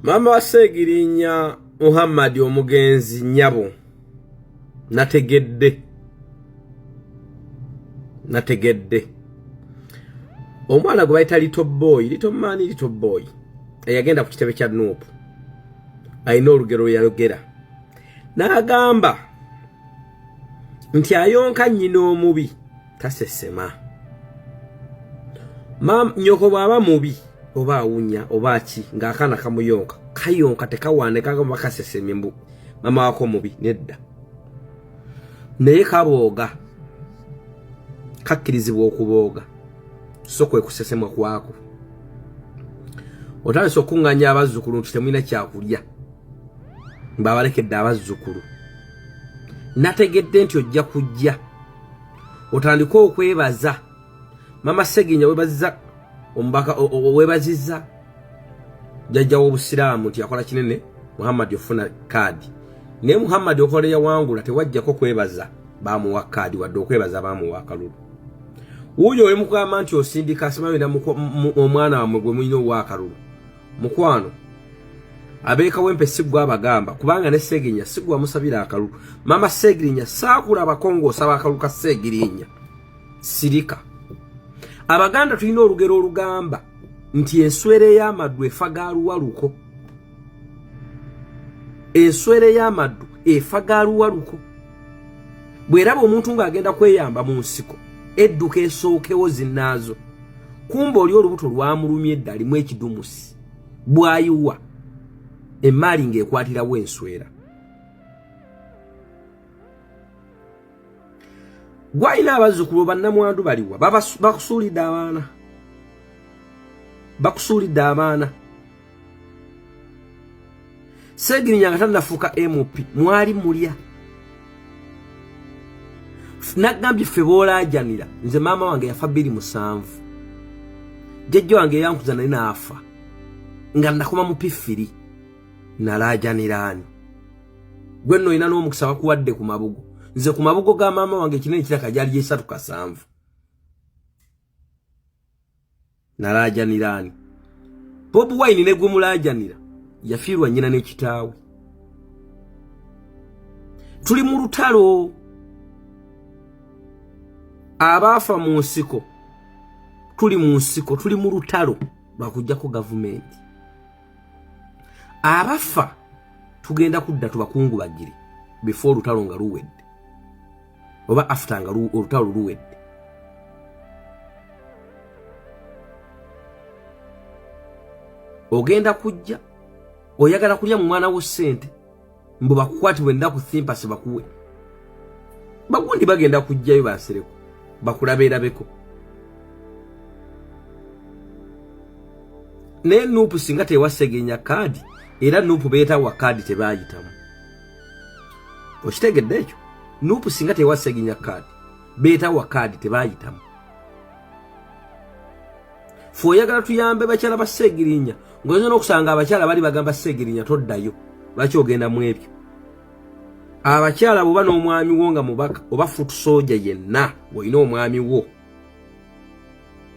Mama wa ssegirinya Muhammad omugenzi nyabo nategedde omwana gwe bayita little boy eyagenda ku kitebe kya Nuupu ayina olugero yayogera n'agamba nti ayonka nnyina omubi tasesema nyoko bw'aba mubi oba awunya oba ki ng'akaana kamuyonka kayonka tekawaane kagamba kasesemye mbu mama wako mubi nedda naye kabooga kakkirizibwa okubooga so kwe kusesemwa kwako otandise okuŋŋanya abazzukulu nti temulina kyakulya mbabalekedde abazzukulu nategedde nti ojja kujja otandika okwebaza mama Sseginya webazizza jjajja w'obusiraamu nti yakola kinene Muhammad ofuna kaadi naye Muhammad okola yawangula tewajjako kwebaza bamuwa kaadi wadde okwebaza bamuwa akalulu wuuyo wemugamba nti osindika asimayo omwana wamwe gwe mulina owa akalulu mukwano abeeka wempe sigwa abagamba kubanga ne Sseginya sigwa musabira akalulu mama Sseginya saakulabako ng'osaba akalulu ka Sseginya sirika abaganda tulina olugero olugamba nti enswere y'amaddu efaga aluwaluko enswere y'amaddu efaga aluwaluko bw'eraba omuntu ng'agenda kweyamba mu nsiko edduka esookewo zinnaazo kumba oli olubuto lwamulumye edda alimu ekidumusi bw'ayiwa emmaali ng'ekwatirawo enswera gwalina abazzukulu bannamwandu baliwa bakusuulidde abaana Sseginya nga tannafuuka MP mwali mulya nagambye ffe boolaajanira nze maama wange yafa 2007 jjajja wange yankuza naye naafa nga nakoma mu P3 nalaajaniraani gwe nno olina n'omukisa bakuwadde ku mabugo nze ku mabugo ga maama wange kinene kiraka gyali 3-7 nalaajaniraani Bobi Wine ne gwe mulaajanira yafiirwa nnyina n'ekitaawe tuli mu lutalo abaafa mu nsiko tuli mu lutalo lwakuggyako gavumenti abafa tugenda kudda tubakungubagire before olutalo nga luwedde oba after nga olutalo luwedde ogenda kujja oyagala kulya mu mwana wo ssente mbu bakukwatibwe ennaku thimpasi bakuwe bagundi bagenda kujjayo basereko bakulabeerabeko naye Nuupu singa tewa Sseginya kaadi era Nuupu beetawa kaadi tebaayitamu okitegedde ekyo Nuupu singa tewa Sseginya kaadi beetawa kaadi tebaayitamu fe oyagala tuyambe bakyala ba Sseginya ngoyinza n'okusanga abakyala bali bagamba Sseginya toddayo lwaki ogenda mu ebyo abakyala bwoba n'omwami wo nga mubaka oba foot soldier yenna olina omwami wo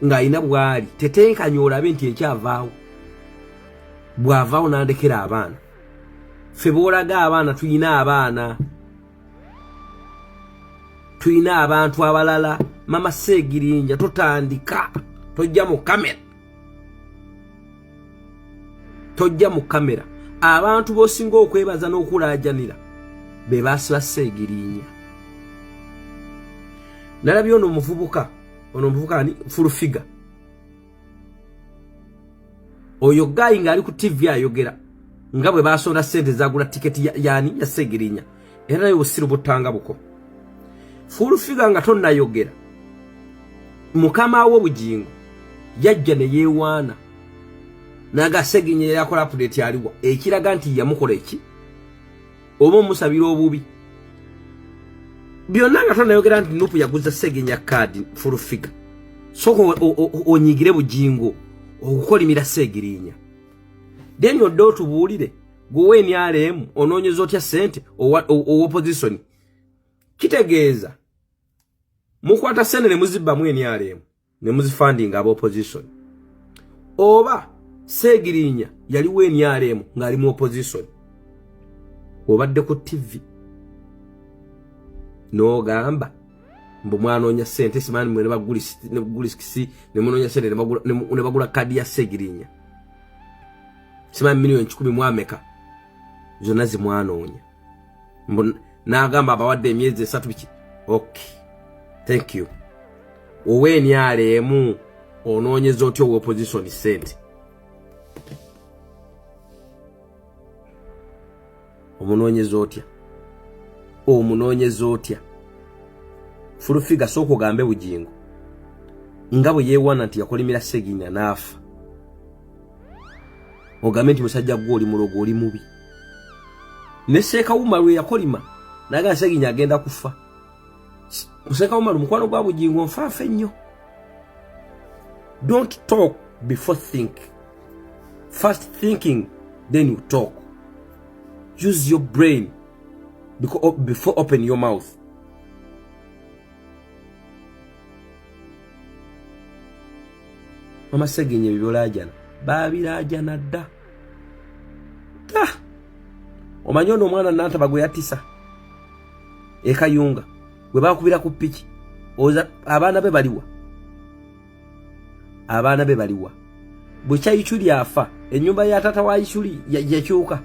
ng'alina bw'ali tetenkanya olabe nti ekyavaawo bw'avaawo n'andekera abaana ffe boolaga abaana tulina abantu abalala mama Sseginya totandika tojja mu kamera abantu b'osinga okwebaza n'okulaajanira be baasiba Sseginya nalabye ono omuvubuka ani fulufiga oyo gayi ng'ali ku TV ayogera nga bwe baasonda ssente zagula tiketi ya Sseginya era naye busiru butanga buko fulufiga nga tonnayogera mukama wo bugingo yajja ne yeewaana naga Sseginya yakola update aliwa ekiraga nti yamukola eki oba omusabira obubi byonna nga tonnayogera nti Nuupu yaguza Sseginya kaadi fulufiga soko onyigire bugingo okukolimira Sseginya then odde otubuulire gwe NRM onoonyeza otya ssente owa opposition kitegeeza mukwata ssente ne muzibbamu NRM ne muzifunding aba opposition oba Sseginya yali NRM ngali mu opposition obadde ku TV no gamba mbu mwanoonya sente simani mwe bagulisikisi ne munonya sente ne bagula kadi ya ssegirinya simani milioni 10 mwameka zonna zimwanoonya mbu n'agamba abawadde emyezi 3 biki okay thank you NRM onoonyeza otyo wa opposition sente omunoonyeza otya fulufiga soko gambe bujingo ngabo yewana nti yakolimira ssegirinya nafa ogambe nti musajja gwo oli mulogo oli mubi ne Seeka Umaru yakolima naga ssegirinya agenda kufa Seeka Umaru mukwano gwa bujingo nfaafe nnyo. Don't talk before think. First thinking, then you talk. Use your brain before open your mouth. Mama Ssegirinya bibolajana babirajana dda. Omanyi ono omwana n'antaba gwe yatisa ekayunga gwe bakubira ku piki abaana be baliwa bwe Kyayiculi afa ennyumba ya tata wa Yiculi yakyuka.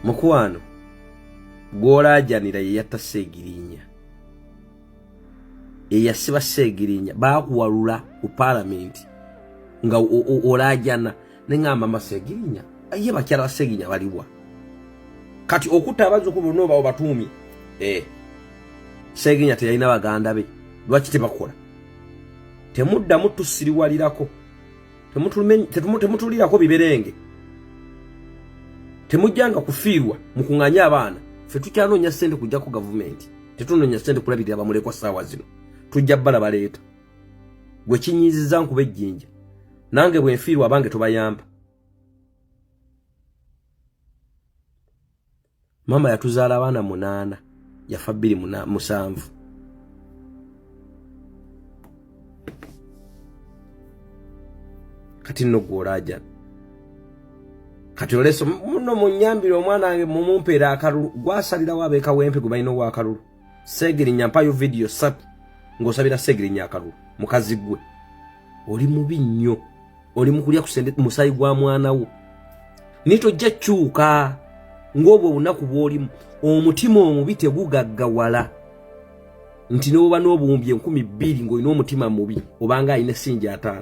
Mukwano gw'olaajanira ye yatta Ssegirinya eyasiba Ssegirinya baakuwalula ku Parliament nga olaajana neŋŋamba Mama Ssegirinya ye bakyala Ssegirinya baliwa kati okutta abazzukulu n'oba obatuumi Ssegirinya teyalina baganda be lwaki tebakola temuddamu tusiriwalirako temutulirako biberenge temujjanga kufiirwa mu kuŋŋanya abaana ffe tukyanoonya ssente kujja ku gavumenti tetunoonya ssente kulabirira bamulekwa ssaawa zino tujja bbala baleeta gwe kinyiizizza nkuba ejjinja nange bwe nfiirwa abange tubayamba. Mama yatuzaala abaana 8 yafa 2 kati nno gw'olaaja kati oleso muno munyambire omwana wange mumumpeera akalulu gwasalirawo abeekawempe gwe balina ow'akalulu Ssegirinya mpayo video 3 ng'osabira Ssegirinya akalulu mukazi gwe oli mubi nnyo oli mukulya kusende musayi gwa mwana wo nitojja kyuka ng'obwo obunaku bw'olimu omutima omubi tegugaggawala nti n'oba n'obuwumbi 2,000 ng'olina omutima mubi obanga alina essinji 5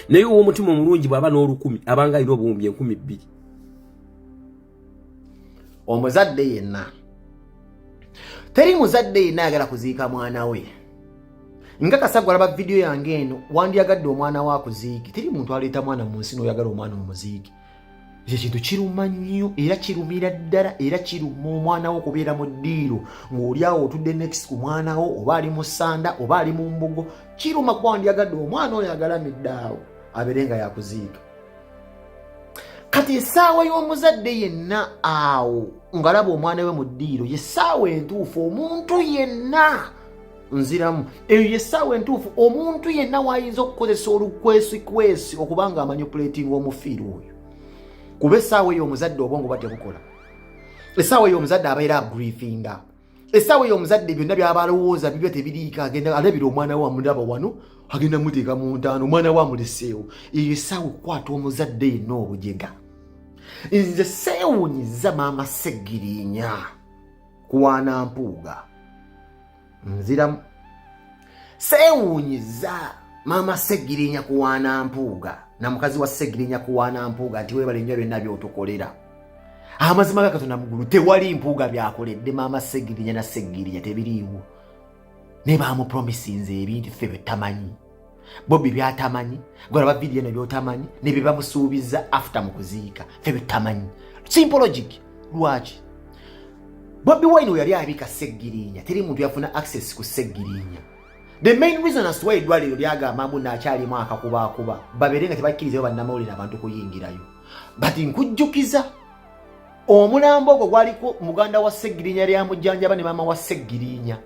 naye omutima omulungi bw'aba n'10,000 abanga alina obuwumbi 2,000. Omuzadde yenna teri muzadde yenna ayagala kuziika mwana we. Nkakasa gwalaba video yange eno wandyagadde omwana wa kuziiki. Teri muntu aleeta mwana mu nsi n'oyagala omwana omuziiki. Ekyo kintu kiruma nnyo era kirumira ddala era kiruma omwana wo okubeera mu ddiiro ng'oli awo otudde next ku mwana wo oba ali mu ssanda oba ali mu mbugo. Kiruma kuba wandyagadde omwana oyo agalamidde awo abeere nga yakuziika. Kati essaawa y'omuzadde yenna awo ng'alaba omwana we mu ddiiro y'essaawa entuufu omuntu yenna nziramu eyo y'essaawa entuufu omuntu yenna w'ayinza okukozesa olukwesikwesi okuba nga amanipulatinga omufiiri oyo. Kuba essaawa eyo omuzadde obwongo bwa tebukola. Essaawa eyo omuzadde abeera agriefinga. Essaawa eyo omuzadde byonna by'abalowooza bibyo tebiriika agenda alabira omwana we amulaba wano agenda muteeka mu ntaano omwana we amuleseewo. Eyo essaawa okukwata omuzadde yenna obujega. Nze seewuunyiza maama Ssegirinya kuwaana mpuuga. Nziramu seewuunyiza maama Ssegirinya kuwaana mpuuga na mukazi wa Ssegirinya kuwaana mpuuga nti weebale nnyo byonna by'otukolera. Amazima ga Katonda mugulu tewali mpuuga byakoledde maama Ssegirinya na Ssegirinya tebiriiwo. Ne baamupromisinze ebintu ffe bye tamanyi. Bobbi byatamanyi, gwalaba video eno by'otamanyi, ne bye bamusuubiza after mu kuziika ffe bye tamanyi. Simple logic. Lwaki? Bobbi Wine yali abika Ssegirinya, teri muntu yafuna access ku Ssegirinya. The main reason as to why eddwaliro lyagamba mbu naakyalimu akakubakuba babeere nga tebakkirizayo bannamawulire abantu kuyingirayo. But nkujjukiza omulambo ogwo gwaliko muganda wa Ssegirinya lyamujjanjaba ne maama wa Ssegirinya.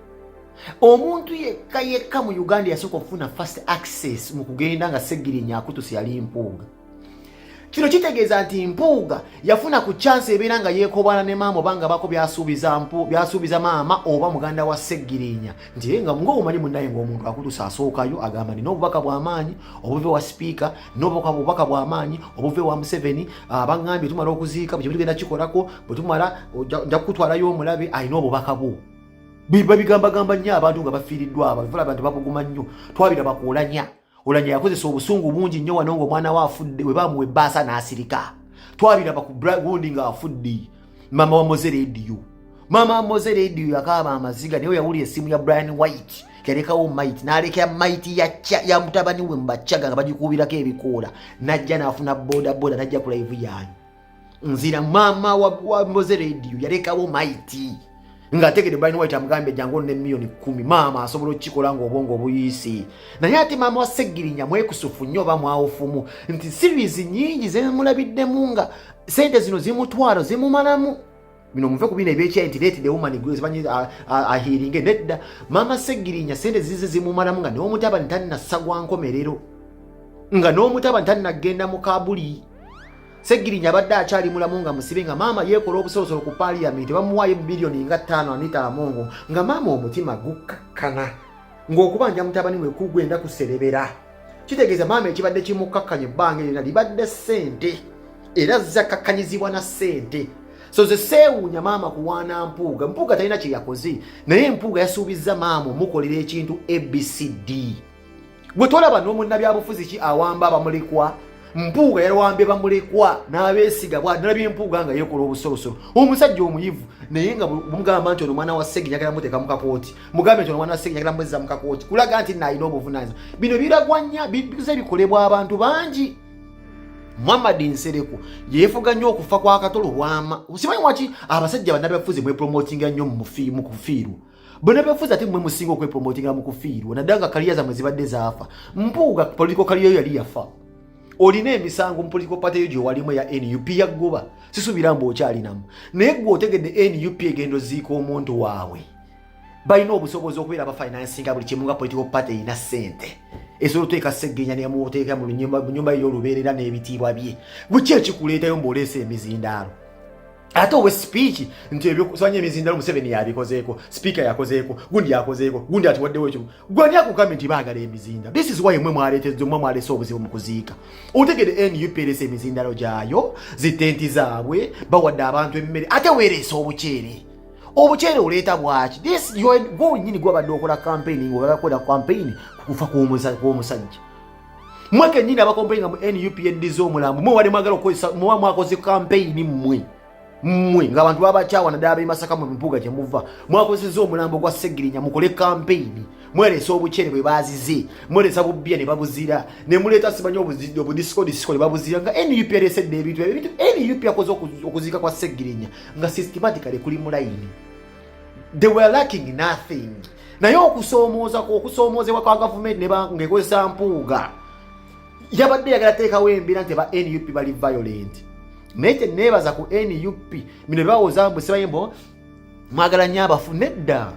omuntu yekka mu Uganda yasooka okufuna first access mu kugenda nga Ssegirinya akutusi yali Mpuuga. Kino kitegeeza nti Mpuuga yafuna ku chance ebeera nga yeekobana ne maama obanga bako byasuubiza maama oba muganda wa Ssegirinya nti nga ng'omanyi munnaye ng'omuntu akutusi asookayo agamba nina obubaka bw'amaanyi obuve wa speaker n'obubaka bw'amaanyi obuve wa Museveni abangambye tumala okuziika bwe tugenda kikolako bwe tumala nja kukutwalayo omulabe alina obubaka bwo. Babigamba nnyo abantu nga bafiiriddwa abo abantu babuguma nnyo twabiraba kuolanya yakozesa obusungu bungi nnyo wano ng'omwana we afudde we bamuwa ebbaasa n'asirika. Twabiraba ku gundi nga afudde maama wa Moze Radio yakaaba amaziga naye yawulira essimu ya Brian White yalekawo Might n'aleka Might ya mutabani we mubaccaga nga bagikuubirako ebikoola najja n'afuna boda najja ku live yanyu nzira maama wa Moze Radio yalekawo Might nga tegede Brian White amugambe jango ne milioni 10 maama asobola okikola ngo obongo obuyisi naye ate maama wa Ssegirinya mwekusufu nnyo bamwawofumu nti series nyingi zemulabiddemu nga sente zino zimutwalo zimumalamu bino muve ku bino ebyekya internet the woman girls banyi ahiringe nedda maama Ssegirinya sente zize zimumalamu nga n'omutabani tannasagwa nkomerero nga n'omutabani tannagenda mu Kabuli. Ssegirinya abadde akyali mulamu nga musibe nga maama yeekola obusolosolo ku parliament bamuwaayo bilioni nga 5 Anita Amongo nga maama omutima gukakkana ng'okubanja mutabani we kugwenda kuserebera. Kitegeeza maama ekibadde kimukakkanya ebbanga erina libadde ssente era zakakkanyizibwa na ssente. So ze seewuunya maama kuwaana Mpuuga talina kye yakoze naye Mpuuga yasuubizza maama omukolera ekintu ABCD. Bwe tolaba n'omunnabyabufuzi ki awamba abamulekwa Mpuuga yalwambye bamulekwa n'abeesiga bw'adalabye Mpuuga nga yeekola obusolosolo. Omusajja omuyivu naye nga mugamba nti ono mwana wa Ssegirinya agala muteeka mu kakooti mugambe nti ono mwana wa Ssegirinya agala mwezza mu kakooti kulaga nti naalina obuvunaanyizibwa. Bino biragwanya bize bikolebwa abantu bangi. Muhammad Nsereko yeefuga nnyo okufa kwa Katolo Bwama. Simanyi waki abasajja bannabyabufuzi mwepromotinga nnyo mu kufiiru. Bannabyabufuzi ate mwe musinga okwepromotinga mu kufiiru naddanga kaliya zammwe zibadde zaafa. Mpuuga political kaliya yali yafa. Olina emisango mu political party yo gyewalimu ya NUP yaggoba sisuubira mbu okyalinamu naye gwe otegedde NUP egendo ziika omuntu waabwe balina obusobozi okubeera bafinansinga buli kimu nga political party erina ssente esobola oteeka Ssegirinya nemuteeka mu nyumba y'olubeerera n'ebitiibwa bye buki ekikuleetayo mb'oleesa emizindaalo ate owe speech nti ebyokusanya emizindaalo Museveni yabikozeeko speaker yakozeeko gundi atuwaddewo ekyo gwani akugambye nti baagala emizindaalo. This is why mwe mwaleese obuzibu mu kuziika. Otegede NUP erese emizindaalo gyayo zitenti zaabwe bawadde abantu emmere ate weereese obuceere oleeta bwaki gwenyini gwabadde okola campaign ng'ogakola campaign kufa kw'omusajja mweke nyini abakompeyinga mu NUP yeddiza Omulambo mwe wali mwagala okukozesa muba mwakoze campaign mmwe ng'abantu babakyawa naddala ab'e Masaka mu Mpuuga gye muva mwakozesa Omulambo gwa Ssegirinya mukole campaign mweresa obuceere bwe baazize mweresa bubbya ne babuzira ne muleeta simanyi obudisiko ne babuzira nga NUP yareesedde ebintu NUP yakoze okuziika kwa Ssegirinya nga systematically kuli mu layini. They were lacking nothing. Naye okusoomozebwa kwa gavumenti ng'ekozesa Mpuuga yabadde yagala teekawo embeera nti aba NUP bali violent. Naye kye neebaza ku NUP bino bawooza mbu sibayimbo mwagala nnyo abafu nedda.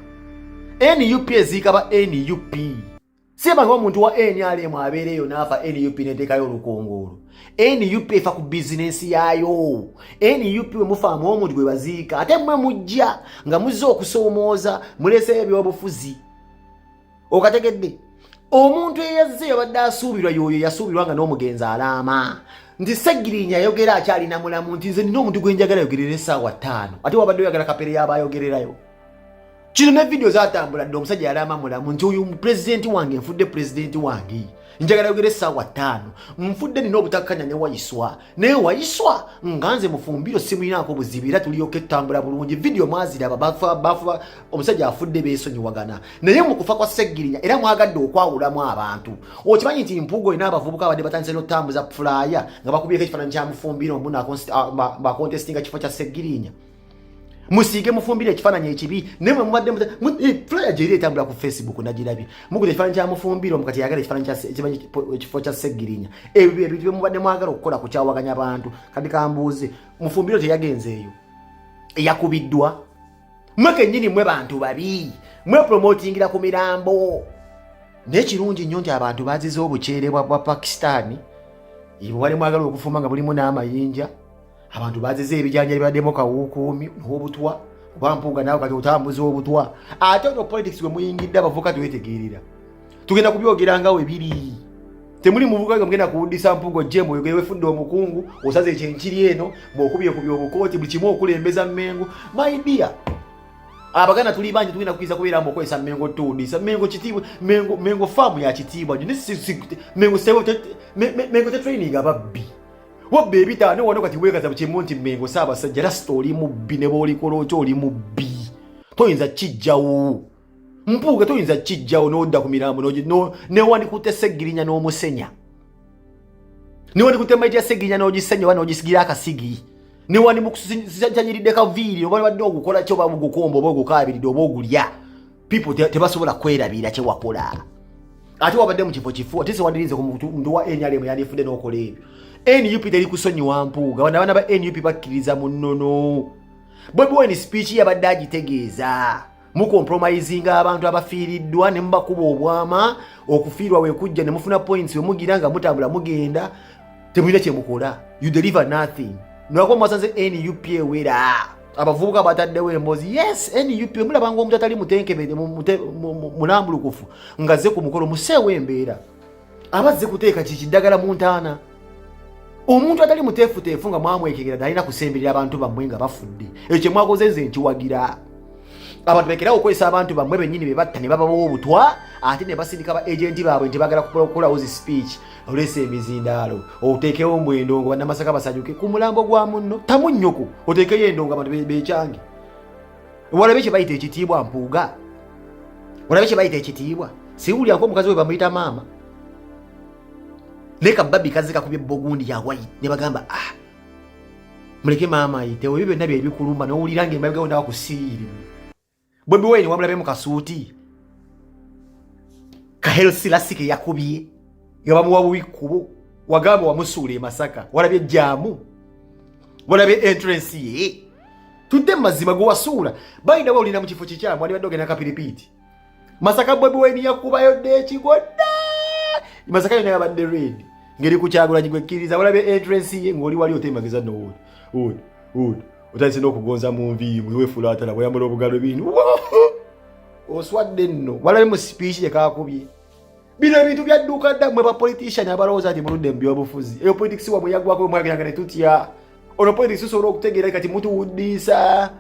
NUP eziika ba NUP sibanga omuntu wa NRM abeereyo n'afa NUP neteekayo olukongoolo. NUP efa ku bizinensi yaayo. NUP we mufaamu omuntu gwe baziika ate mmwe mujja nga muzze okusoomooza muleeseyo ebyobufuzi okategedde. Omuntu eyazze yabadde asuubirwa yoyo yasuubirwa nga n'omugenzi alaama nti Ssegirinya ayogera akyalina mulamu nti nze nina omuntu gwe njagala ayogerera essaawa 5 ate wabadde oyagala kapere y'aba ayogererayo. Kino ne video zatambula dde omusajja yalaama mulamu nti oyo pulezidenti wange nfudde pulezidenti wange njagala ayogera essaawa 5 nfudde nina obutakkanya ne Wayiswa naye Wayiswa nga nze mufumbiro simulinaako buzibu era tulyoka ettambula bulungi. Video mwaziraba bafuba omusajja afudde beesonyiwagana naye mu kufa kwa Ssegirinya era mwagadde okwawulamu abantu. Okimanyi nti Mpuuga olina abavubuka abadde batandise n'otambuza fulaaya nga bakubyeko ekifaananyi kya mufumbiro omu bakontestinga kifo kya Ssegirinya. Musiige mufumbire ekifaananyi ekibi naye mwe mubadde flyer gye etambula ku Facebook nagirabye muguze ekifaananyi kya mufumbiro mukati yagala ekifaananyi ekifo kya Ssegirinya. Ebyo ebintu bye mubadde mwagala okukola kukyawaganya abantu kati kambuuze mufumbiro teyagenzeeyo yakubiddwa Mweke nyini mwe bantu babi. Mwe promotingira ku mirambo. Nekirungi nnyo nti abantu bazize obukyere bwa Pakistani. Ibo wali mwagala okufuma nga bulimu n'amayinja. Abantu bazize ebijanja byaddemu kawukuumi n'obutwa. Bampuga nawe kati otambuza obutwa. Ate no politics we muyingidde abavuka twetegeerera. Tugenda kubyogera nga we biri. Temuli muvuka nga mugenda kuwundisa mpugo jemo yogere wefudde omukungu osaze ekyenkiri eno bw'okubye ku by'obukooti buli kimu okulembeza Mmengo. My dear, abaganda tuli bangi tugenda kukiza kubeera mu okwesa Mmengo tundisa Mmengo kitiibwa Mmengo farm ya kitiibwa Mmengo sebo Mmengo training ababbi wabbe ebitaano wano kati weekaza bukimu nti Mmengo Ssaabasajja lasita oli mubbi ne bw'olikolo otyo oli mubbi toyinza kijjawo mpuuga toyinza kijjawo n'odda ku mirambo newandikutte ssegirinya n'omusenya newandikutte maiti ssegirinya n'ogisenya oba n'ogisigira akasigi newandi mukusanyiridde kaviiri oba badde ogukola kyo oba ogukomba oba ogukaabiridde oba ogulya people tebasobola kwerabira kye wakola ate wabadde mu kifo ate sewandirize ku muntu wa NRM yandifudde n'okola ebyo NUP teri kusonyiwa mpuuga abaana ba NUP bakkiriza mu nnono Bobi Wine speech yabadde agitegeeza mu compromising abantu abafiiriddwa ne mbakuba obwama okufiirwa we kujja ne mufuna points we mugira nga mutambula mugenda temulina kye mukola you deliver nothing nwako mwasanze NUP ewera abavubuka bataddewo embozi yes NUP mulaba nga omuntu atali mutenkebere mulambulukufu ngazze ku mukolo museewo embeera abazze kuteeka kikiddagala mu ntaana omuntu atali muteefuteefu nga mwamwekegera dalina kusemberera abantu bammwe nga bafudde ekyo kye mwakoze nze nkiwagira abantu bekerawo okwesa abantu bammwe bennyini be batta ne babawo obutwa ate ne basindika ba agenti baabwe nti bagala kukolawo zi speech olesa emizindaalo oteekewo mbwendongo bannamasaka basanyuke ku mulambo gwa munno tamunnyoko oteekeyo endongo abantu becyange walabe kye bayita ekitiibwa mpuuga walabe kye bayita ekitiibwa siwulyanko omukazi we bamuyita maama leka babi kazi kakubye bogundi ya white ne bagamba muleke maama ayitewo ebyo byonna bye bikuluma n'owulira ng'emabega wonna wakusiiri Bobi Wine wamulabe mu kasuuti kahelsi lasike yakubye nga bamuwa buwikubo wagamba wamusuula e Masaka walabye ejjaamu walabye entrance ye tudde mazima go wasuula bayina bawulira mu kifo kikyamu wali badde ogenda kapiripiiti Masaka Bobi Wine yakubayo dde ekigodda Masaka yonna yabadde red ngeri kukyagula nyigwekkiriza walabye entrance ye ng'oli wali otemagiza nowuli otandise n'okugonza mu nviiri weefulaatala bweyambala obugalo bino oswadde nno walabe mu speech yekakubye bino ebintu byadduuka dda mwe bapolitician abalowooza nti muludde mu byobufuzi eyo politics wamwe yaggwako mwagiranga ne tutya ono politics tusobola okutegeera kati mutuwuddisa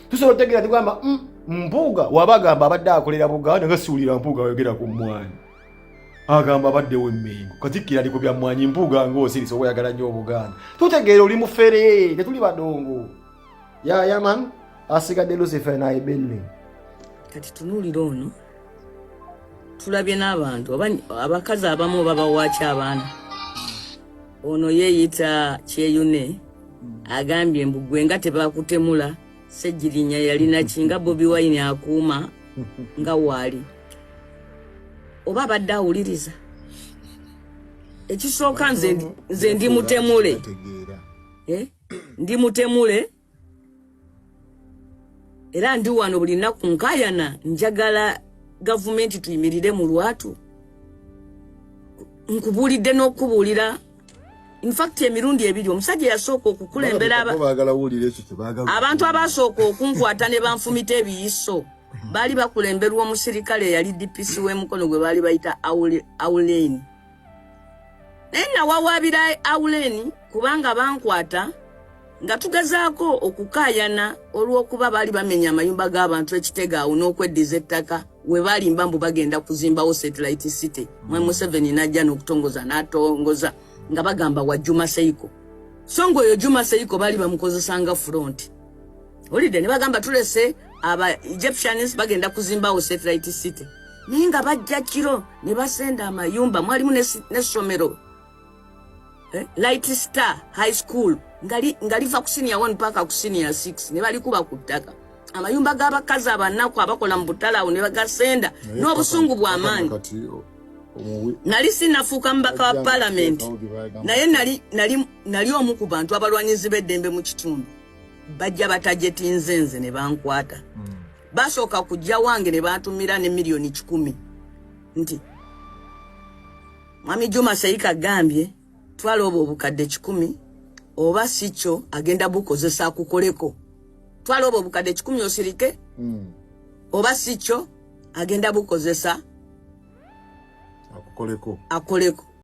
tusobola okutegeera tugamba mpuuga wabagamba abadde akolera Buganda nga siwulira mpuuga ayogera ku mmwanyi agamba abaddewo Mmengo katikkira ali ku bya mmwanyi mpuuga ng'osirisa oba oyagala nnyo Obuganda tutegeera oli mufere tetuli badongo ya man asigadde Lucifer naye Belling kati tunuulira ono tulabye n'abantu abakazi abamu babawaaki abaana ono yeeyita Kyeyune agambye mbu gwe nga tebakutemula ssegirinya yalina kinga Bobi Wine akuuma nga waali oba abadde awuliriza ekisooka nze ndi mutemule ndi mutemule era ndi wano buli nnaku nkayana njagala gavumenti tuyimirire mu lwatu nkubuulidde n'okubuulira in fact emirundi ebiri omusajja yasooka okukulembera abantu abasooka okunkwata ne banfumita ebiyiso baali bakulemberwa omusirikale yali DPC w'emukono gwe baali bayita Auleni naye nawawaabira Auleni kubanga bankwata nga tugezaako okukaayana olw'okuba baali bamenya amayumba g'abantu ekitega awo n'okweddiza ettaka we balimba mbu bagenda kuzimbawo satellite city mwe Museveni n'ajja n'okutongoza n'atongoza nga bagamba wa Juma Seiko so ng'oyo Juma Seiko baali bamukozesanga front olidde ne bagamba tulese aba Egyptians bagenda kuzimbawo satellite city naye nga bajja kiro ne basenda amayumba mwalimu n'essomero Light Star High School ngaliva ku senior 1 paka ku senior 6 ne bali kuba ku ttaka amayumba g'abakazi abannaku abakola mu butalawo ne bagasenda n'obusungu bw'amaanyi nali sinafuuka mbaka wa parliament naye nali omu ku bantu abalwanyizi b'eddembe mu kitundu bajja batajeti nzenze ne bankwata basooka kujja wange ne bantumira ne milioni 10 nti Mwami Juma Seika gambye twala obwo obukadde 10 oba sicho agenda bukozesa kukoleko twala obwo obukadde 10 osirike oba sicho agenda bukozesa akoleko